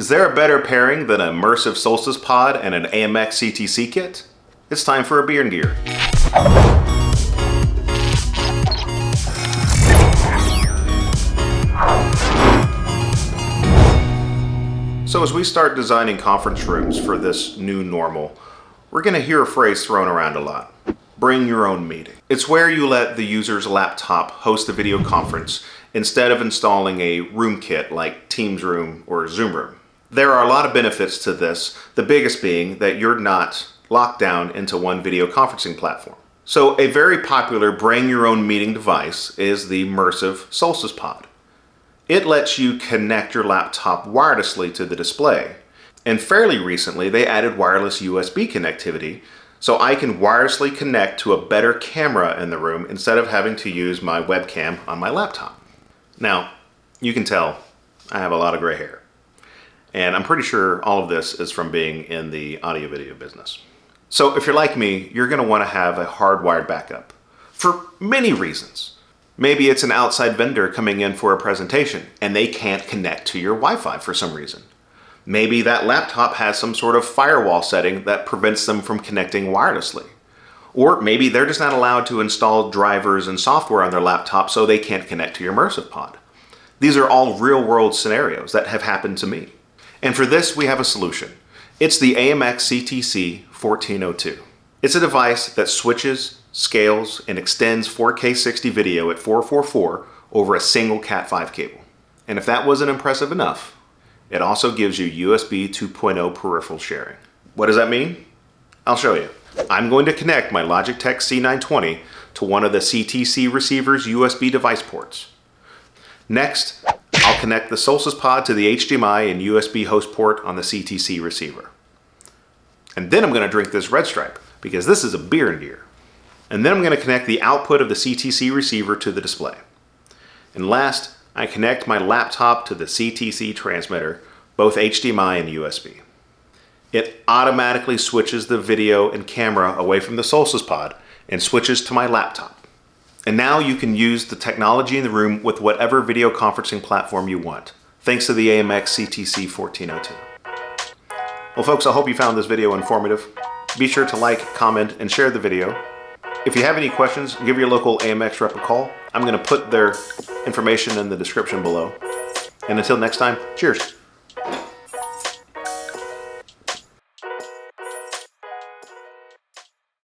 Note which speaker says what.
Speaker 1: Is there a better pairing than an immersive Solstice Pod and an AMX CTC kit? It's time for a beer and gear. So as we start designing conference rooms for this new normal, we're going to hear a phrase thrown around a lot. Bring your own meeting. It's where you let the user's laptop host a video conference instead of installing a room kit like Teams Room or Zoom Room. There are a lot of benefits to this, the biggest being that you're not locked down into one video conferencing platform. So a very popular bring your own meeting device is the immersive Solstice Pod. It lets you connect your laptop wirelessly to the display. And fairly recently, they added wireless USB connectivity, so I can wirelessly connect to a better camera in the room instead of having to use my webcam on my laptop. Now, you can tell I have a lot of gray hair. And I'm pretty sure all of this is from being in the audio-video business. So if you're like me, you're going to want to have a hardwired backup for many reasons. Maybe it's an outside vendor coming in for a presentation and they can't connect to your Wi-Fi for some reason. Maybe that laptop has some sort of firewall setting that prevents them from connecting wirelessly. Or maybe they're just not allowed to install drivers and software on their laptop so they can't connect to your immersive pod. These are all real-world scenarios that have happened to me. And for this, we have a solution. It's the AMX CTC-1402. It's a device that switches, scales, and extends 4K 60 video at 444 over a single Cat5 cable. And if that wasn't impressive enough, it also gives you USB 2.0 peripheral sharing. What does that mean? I'll show you. I'm going to connect my Logitech C920 to one of the CTC receiver's USB device ports. Next, I'll connect the Solstice Pod to the HDMI and USB host port on the CTC receiver. And then I'm going to drink this Red Stripe, because this is a beer and gear. And then I'm going to connect the output of the CTC receiver to the display. And last, I connect my laptop to the CTC transmitter, both HDMI and USB. It automatically switches the video and camera away from the Solstice Pod and switches to my laptop. And now you can use the technology in the room with whatever video conferencing platform you want, thanks to the AMX CTC-1402. Well folks, I hope you found this video informative. Be sure to like, comment, and share the video. If you have any questions, give your local AMX rep a call. I'm going to put their information in the description below. And until next time, cheers.